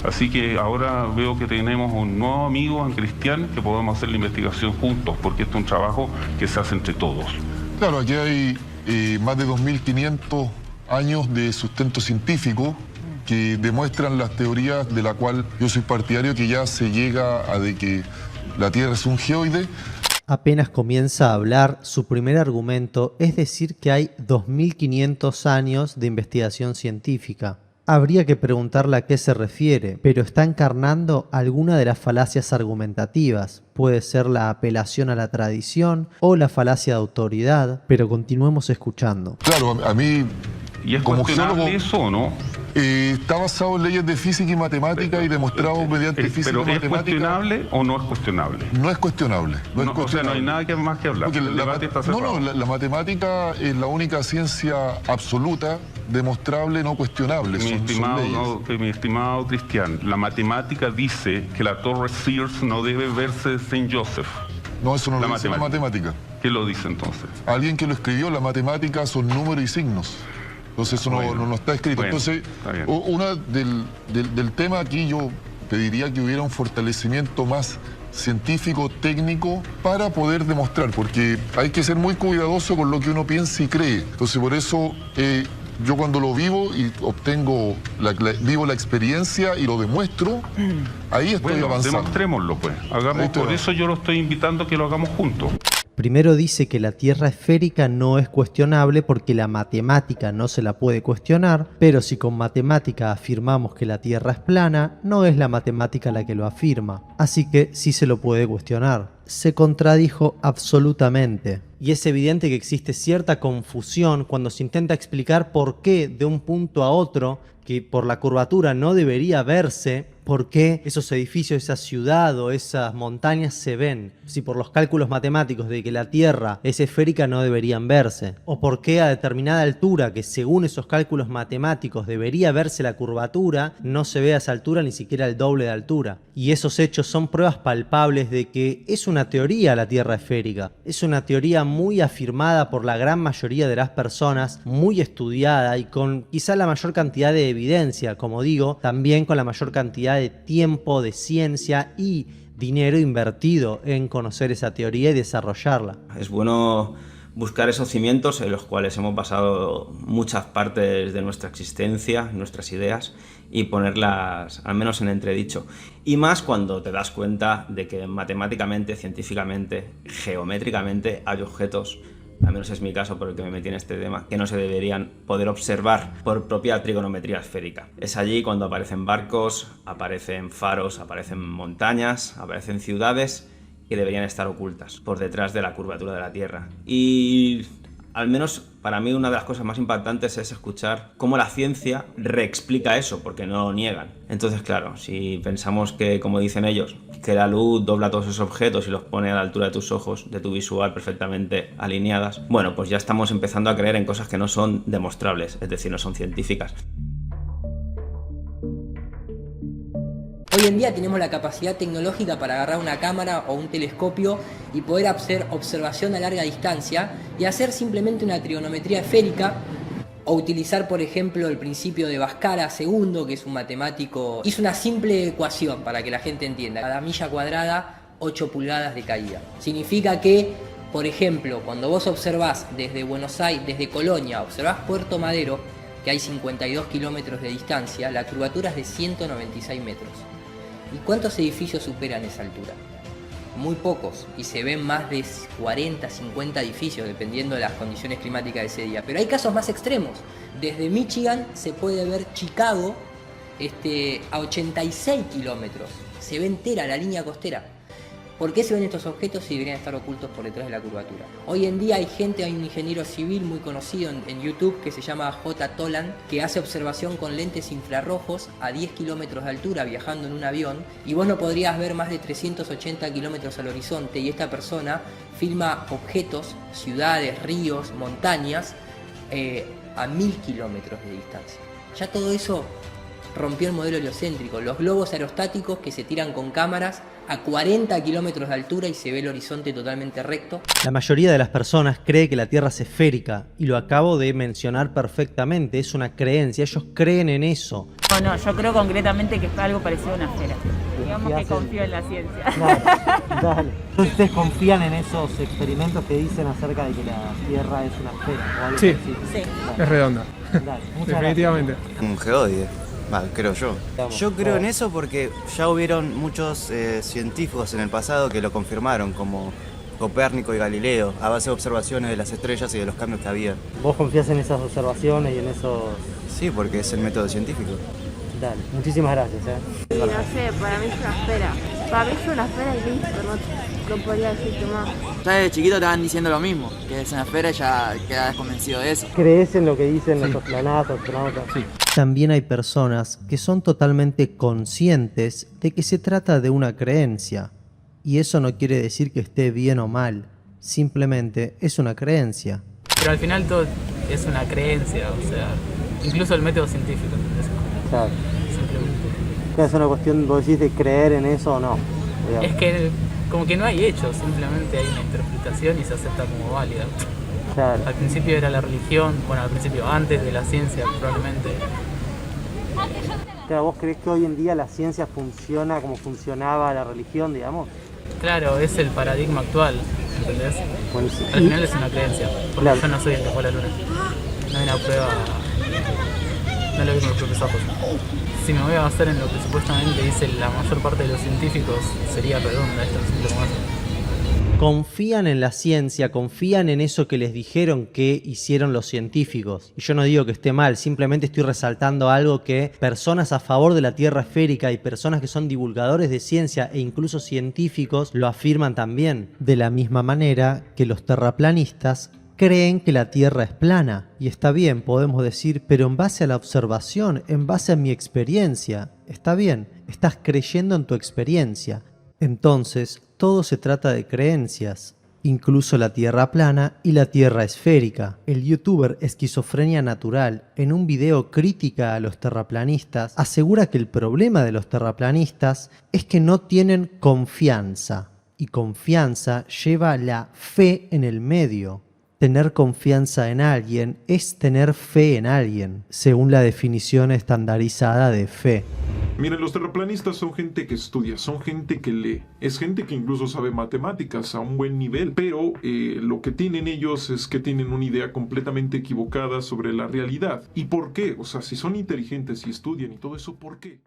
Así que ahora veo que tenemos un nuevo amigo en Cristian que podemos hacer la investigación juntos, porque esto es un trabajo que se hace entre todos. Claro, aquí hay más de 2.500 años de sustento científico que demuestran las teorías de la cual yo soy partidario, que ya se llega a de que la Tierra es un geoide. Apenas comienza a hablar, su primer argumento es decir que hay 2.500 años de investigación científica. Habría que preguntarle a qué se refiere, pero está encarnando alguna de las falacias argumentativas. Puede ser la apelación a la tradición o la falacia de autoridad, pero continuemos escuchando. Claro, a mí... ¿Y es como cuestionable geólogo, eso o no? Está basado en leyes de física y matemática y demostrado mediante física y matemática. ¿Pero es cuestionable o no es cuestionable? No es cuestionable. O sea, no hay nada más que hablar. El debate está cerrado. La matemática es la única ciencia absoluta, demostrable, no cuestionable. Mi estimado Cristian, la matemática dice que la Torre Sears no debe verse de St. Joseph. No, eso no lo dice la matemática. ¿Qué lo dice entonces? Alguien que lo escribió, la matemática son números y signos. Entonces eso no está escrito. Bueno, entonces, del tema aquí yo pediría que hubiera un fortalecimiento más científico, técnico, para poder demostrar, porque hay que ser muy cuidadoso con lo que uno piensa y cree. Entonces por eso yo cuando lo vivo y vivo la experiencia y lo demuestro, ahí estoy avanzando. Demostrémoslo pues. Por eso yo lo estoy invitando a que lo hagamos juntos. Primero dice que la Tierra esférica no es cuestionable porque la matemática no se la puede cuestionar, pero si con matemática afirmamos que la Tierra es plana, no es la matemática la que lo afirma, así que sí se lo puede cuestionar. Se contradijo absolutamente. Y es evidente que existe cierta confusión cuando se intenta explicar por qué de un punto a otro, que por la curvatura no debería verse, por qué esos edificios, esa ciudad o esas montañas se ven. Si por los cálculos matemáticos de que la Tierra es esférica no deberían verse. O por qué a determinada altura, que según esos cálculos matemáticos debería verse la curvatura, no se ve a esa altura ni siquiera el doble de altura. Y esos hechos son pruebas palpables de que es una teoría la Tierra esférica. Es una teoría muy afirmada por la gran mayoría de las personas, muy estudiada y con quizá la mayor cantidad de evidencia, como digo, también con la mayor cantidad de tiempo, de ciencia y dinero invertido en conocer esa teoría y desarrollarla. Es bueno buscar esos cimientos en los cuales hemos basado muchas partes de nuestra existencia, nuestras ideas, y ponerlas al menos en entredicho. Y más cuando te das cuenta de que matemáticamente, científicamente, geométricamente hay objetos, al menos es mi caso por el que me metí en este tema, que no se deberían poder observar por propia trigonometría esférica. Es allí cuando aparecen barcos, aparecen faros, aparecen montañas, aparecen ciudades que deberían estar ocultas por detrás de la curvatura de la Tierra. Y al menos para mí una de las cosas más impactantes es escuchar cómo la ciencia reexplica eso, porque no lo niegan. Entonces, claro, si pensamos que, como dicen ellos, que la luz dobla todos esos objetos y los pone a la altura de tus ojos, de tu visual perfectamente alineadas, bueno, pues ya estamos empezando a creer en cosas que no son demostrables, es decir, no son científicas. Hoy en día tenemos la capacidad tecnológica para agarrar una cámara o un telescopio y poder hacer observación a larga distancia y hacer simplemente una trigonometría esférica, o utilizar, por ejemplo, el principio de Bhaskara II, que es un matemático, hizo una simple ecuación para que la gente entienda. Cada milla cuadrada, 8 pulgadas de caída. Significa que, por ejemplo, cuando vos observás desde Buenos Aires, desde Colonia, observás Puerto Madero, que hay 52 kilómetros de distancia, la curvatura es de 196 metros. ¿Y cuántos edificios superan esa altura? Muy pocos, y se ven más de 40, 50 edificios, dependiendo de las condiciones climáticas de ese día. Pero hay casos más extremos. Desde Michigan se puede ver Chicago a 86 kilómetros. Se ve entera la línea costera. ¿Por qué se ven estos objetos si deberían estar ocultos por detrás de la curvatura? Hoy en día hay un ingeniero civil muy conocido en YouTube que se llama J. Toland, que hace observación con lentes infrarrojos a 10 kilómetros de altura viajando en un avión, y vos no podrías ver más de 380 kilómetros al horizonte, y esta persona filma objetos, ciudades, ríos, montañas, a 1000 kilómetros de distancia. Ya todo eso rompió el modelo heliocéntrico. Los globos aerostáticos que se tiran con cámaras a 40 kilómetros de altura y se ve el horizonte totalmente recto. La mayoría de las personas cree que la Tierra es esférica, y lo acabo de mencionar perfectamente, es una creencia, ellos creen en eso. No, yo creo concretamente que es algo parecido a una esfera. Digamos que confío en la ciencia. Dale. ¿Ustedes confían en esos experimentos que dicen acerca de que la Tierra es una esfera o algo Sí, así? es redonda. Dale, Definitivamente. Un geodie. Creo yo. Yo creo en eso porque ya hubieron muchos científicos en el pasado que lo confirmaron, como Copérnico y Galileo, a base de observaciones de las estrellas y de los cambios que había. ¿Vos confías en esas observaciones y en esos...? Sí, porque es el método científico. Dale, muchísimas gracias. Sí, no sé, para mí es una esfera. Para mí es una esfera y listo, no podría decirte más. Ya desde chiquito te van diciendo lo mismo, que es una esfera y ya quedas convencido de eso. ¿Crees en lo que dicen los astronautas? Sí. También hay personas que son totalmente conscientes de que se trata de una creencia. Y eso no quiere decir que esté bien o mal, simplemente es una creencia. Pero al final todo es una creencia, o sea, incluso el método científico. Claro. Simplemente. Es una cuestión, vos decís, de creer en eso o no. Digamos. Es que como que no hay hechos, simplemente hay una interpretación y se acepta como válida. Claro. Al principio era la religión, bueno, al principio antes de la ciencia probablemente. Claro, ¿vos creés que hoy en día la ciencia funciona como funcionaba la religión, digamos? Claro, es el paradigma actual, ¿entendés? Buenísimo. Al final es una creencia, porque claro. yo no soy el que fue a la luna. No hay una prueba, no lo vi con los propios ojos. Si me voy a basar en lo que supuestamente dice la mayor parte de los científicos, sería redonda esto, simple como eso. Confían en la ciencia, confían en eso que les dijeron que hicieron los científicos. Y yo no digo que esté mal, simplemente estoy resaltando algo que personas a favor de la Tierra esférica y personas que son divulgadores de ciencia e incluso científicos lo afirman también. De la misma manera que los terraplanistas creen que la Tierra es plana. Y está bien, podemos decir, pero en base a la observación, en base a mi experiencia. Está bien, estás creyendo en tu experiencia. Entonces, todo se trata de creencias, incluso la Tierra plana y la Tierra esférica. El youtuber Esquizofrenia Natural, en un video crítica a los terraplanistas, asegura que el problema de los terraplanistas es que no tienen confianza, y confianza lleva la fe en el medio. Tener confianza en alguien es tener fe en alguien, según la definición estandarizada de fe. Miren, los terraplanistas son gente que estudia, son gente que lee, es gente que incluso sabe matemáticas a un buen nivel, pero lo que tienen ellos es que tienen una idea completamente equivocada sobre la realidad. ¿Y por qué? O sea, si son inteligentes y estudian y todo eso, ¿por qué?